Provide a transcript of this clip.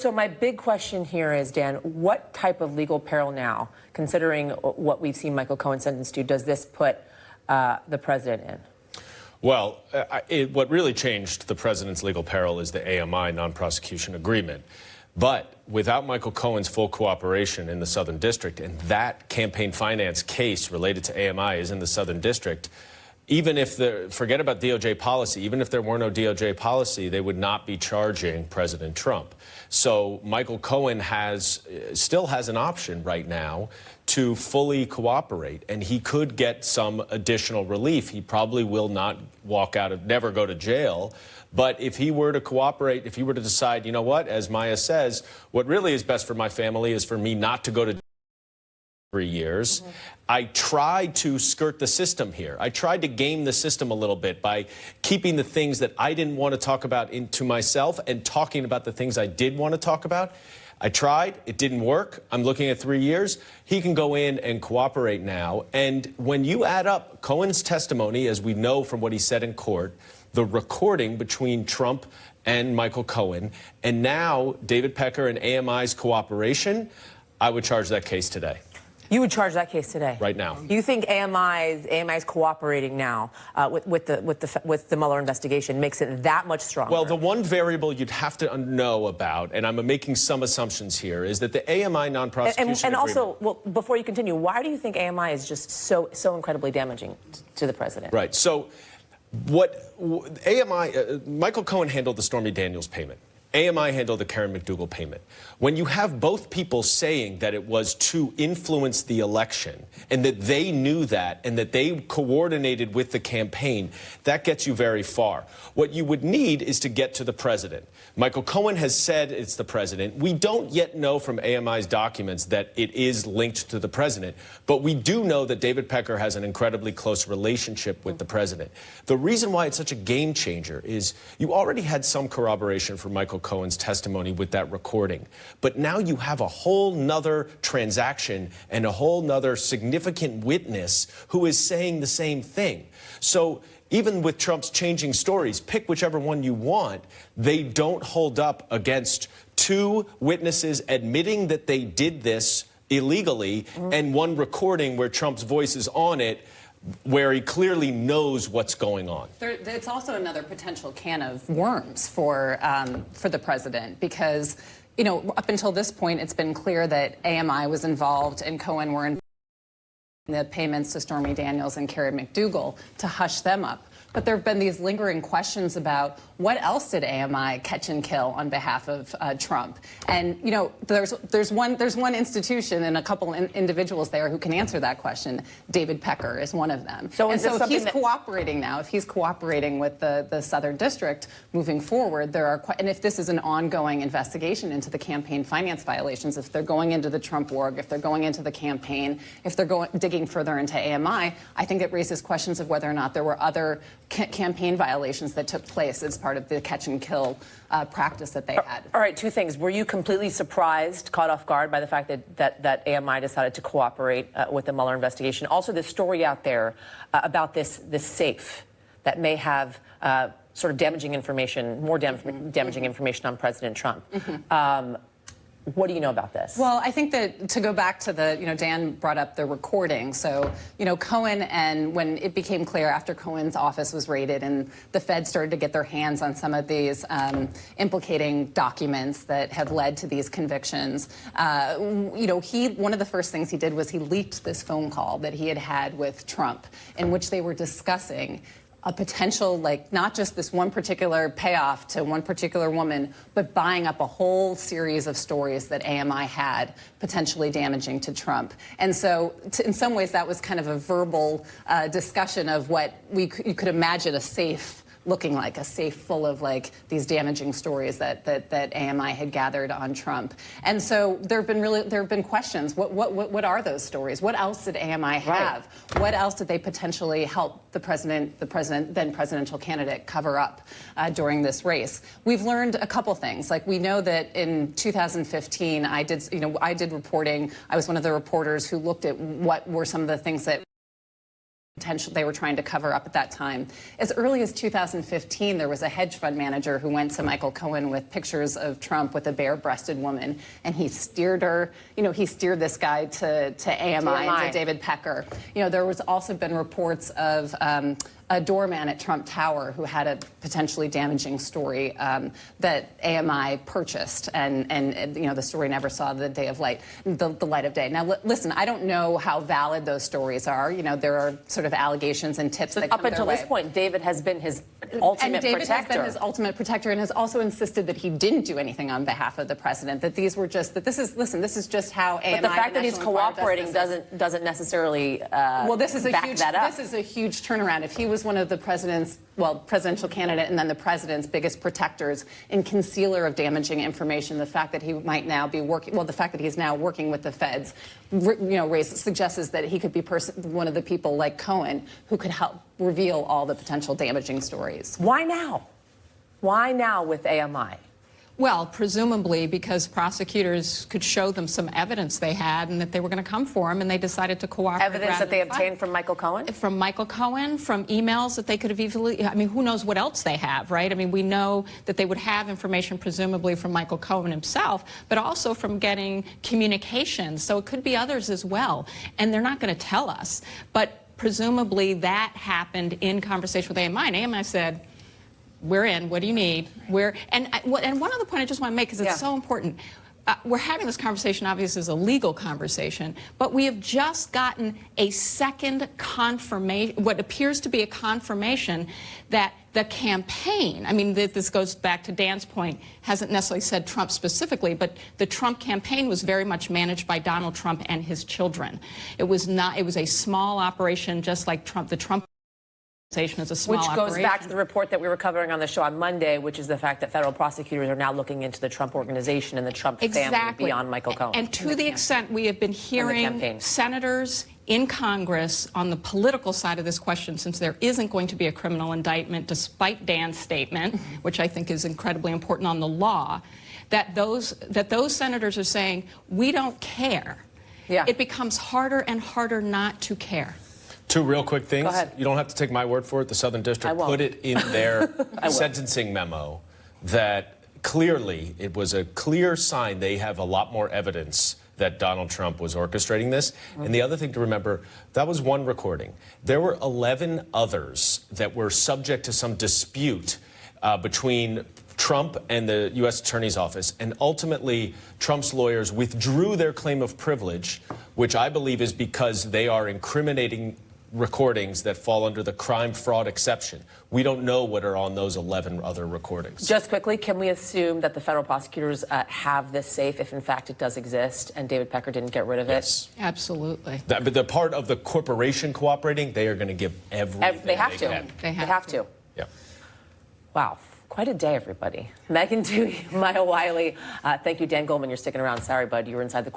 So my big question here is, Dan, what type of legal peril now, considering what we've seen Michael Cohen sentenced to, does this put the president in? Well, what really changed the president's legal peril is the AMI non-prosecution agreement. But without Michael Cohen's full cooperation in the Southern District, and that campaign finance case related to AMI is in the Southern District, even if forget about DOJ policy, even if there were no DOJ policy, they would not be charging President Trump. So Michael Cohen still has an option right now to fully cooperate, and he could get some additional relief. He probably will not never go to jail. But if he were to cooperate, if he were to decide, you know what, as Maya says, what really is best for my family is for me not to go to 3 years. I tried to skirt the system here. I tried to game the system a little bit by keeping the things that I didn't want to talk about to myself and talking about the things I did want to talk about. I tried. It didn't work. I'm looking at 3 years. He can go in and cooperate now. And when you add up Cohen's testimony, as we know from what he said in court, the recording between Trump and Michael Cohen, and now David Pecker and AMI's cooperation, I would charge that case today. You would charge that case today? Right now. You think AMI's cooperating now with the Mueller investigation makes it that much stronger? Well, the one variable you'd have to know about, and I'm making some assumptions here, is that the AMI non-prosecution and also, well, before you continue, why do you think AMI is just so incredibly damaging to the president? Right. So Michael Cohen handled the Stormy Daniels payment. AMI handled the Karen McDougal payment. When you have both people saying that it was to influence the election and that they knew that and that they coordinated with the campaign, that gets you very far. What you would need is to get to the president. Michael Cohen has said it's the president. We don't yet know from AMI's documents that it is linked to the president, but we do know that David Pecker has an incredibly close relationship with the president. The reason why it's such a game changer is you already had some corroboration for Michael Cohen's testimony with that recording. But now you have a whole nother transaction and a whole nother significant witness who is saying the same thing. So even with Trump's changing stories, pick whichever one you want, they don't hold up against two witnesses admitting that they did this illegally and one recording where Trump's voice is on it, where he clearly knows what's going on. It's also another potential can of worms for the president, because, you know, up until this point, it's been clear that AMI was involved and Cohen were involved in the payments to Stormy Daniels and Karen McDougal to hush them up. But there have been these lingering questions about what else did AMI catch and kill on behalf of Trump. And, you know, there's one institution and a couple individuals there who can answer that question. David Pecker is one of them. So if he's cooperating now, if he's cooperating with the Southern District moving forward, and if this is an ongoing investigation into the campaign finance violations, if they're going into the Trump org, if they're going into the campaign, if they're digging further into AMI, I think it raises questions of whether or not there were other campaign violations that took place as part of the catch and kill practice that they had. All right, two things. Were you completely surprised, caught off guard by the fact that AMI decided to cooperate with the Mueller investigation? Also, the story out there about this safe that may have sort of damaging information, more damaging information on President Trump. What do you know about this? Well, I think that to go back to Dan brought up the recording. So, Cohen, and when it became clear after Cohen's office was raided and the Fed started to get their hands on some of these implicating documents that have led to these convictions, one of the first things he did was he leaked this phone call that he had had with Trump in which they were discussing a potential, not just this one particular payoff to one particular woman, but buying up a whole series of stories that AMI had potentially damaging to Trump. And so in some ways that was kind of a verbal discussion of what you could imagine a safe looking like, a safe full of these damaging stories that AMI had gathered on Trump. And so there have been questions. What are those stories? What else did AMI have? Right. What else did they potentially help the then presidential candidate cover up during this race? We've learned a couple things. We know that in 2015, I did reporting. I was one of the reporters who looked at what were some of the things that potential they were trying to cover up at that time. As early as 2015, there was a hedge fund manager who went to Michael Cohen with pictures of Trump with a bare-breasted woman, and he steered her, he steered this guy to AMI and to David Pecker. There was also been reports of a doorman at Trump Tower who had a potentially damaging story that AMI purchased, and the story never saw the light of day. Now, listen, I don't know how valid those stories are. There are sort of allegations and tips that come up until their this way. point, David has been his ultimate And David protector. has been his ultimate protector, and has also insisted that he didn't do anything on behalf of the president. That these were just this is just how AMI. But the fact the that he's National Enquirer, cooperating does business. doesn't necessarily Well, this is a back huge. that up. This is a huge turnaround. If he was one of the presidential candidate and then the president's biggest protectors and concealer of damaging information, the fact that he might now be the fact that he's now working with the feds, suggests that he could be one of the people like Cohen who could help reveal all the potential damaging stories. Why now? Why now with AMI? Well, presumably because prosecutors could show them some evidence they had and that they were going to come for him, and they decided to cooperate. Evidence that they obtained from Michael Cohen? From Michael Cohen, from emails that they could have easily, who knows what else they have, right? We know that they would have information presumably from Michael Cohen himself, but also from getting communications. So it could be others as well. And they're not going to tell us. But presumably that happened in conversation with AMI. And AMI said, we're in. What do you need? And one other point I just want to make, because it's so important. We're having this conversation, obviously, as a legal conversation, but we have just gotten a second confirmation, what appears to be a confirmation that the campaign, this goes back to Dan's point, hasn't necessarily said Trump specifically, but the Trump campaign was very much managed by Donald Trump and his children. It was a small operation, just like the Trump is a small Which goes operation. back to the report that we were covering on the show on Monday, which is the fact that federal prosecutors are now looking into the Trump organization and the Trump family beyond Michael Cohen. And to the extent we have been hearing senators in Congress on the political side of this question, since there isn't going to be a criminal indictment, despite Dan's statement, which I think is incredibly important on the law, that those senators are saying, we don't care. It becomes harder and harder not to care. Two real quick things. Go ahead. You don't have to take my word for it. The Southern District put it in their sentencing memo that clearly it was a clear sign they have a lot more evidence that Donald Trump was orchestrating this. And the other thing to remember, that was one recording. There were 11 others that were subject to some dispute between Trump and the U.S. Attorney's Office, and ultimately Trump's lawyers withdrew their claim of privilege, which I believe is because they are incriminating recordings that fall under the crime fraud exception. We don't know what are on those 11 other recordings. Just quickly, can we assume that the federal prosecutors have this safe if in fact it does exist and David Pecker didn't get rid of it? Yes. Absolutely. But the part of the corporation cooperating, they are going to give everything They have to. can. They have to. Yeah. Wow. Quite a day, everybody. Megan Dewey, Maya Wiley. Thank you, Dan Goldman. You're sticking around. Sorry, bud. You were inside the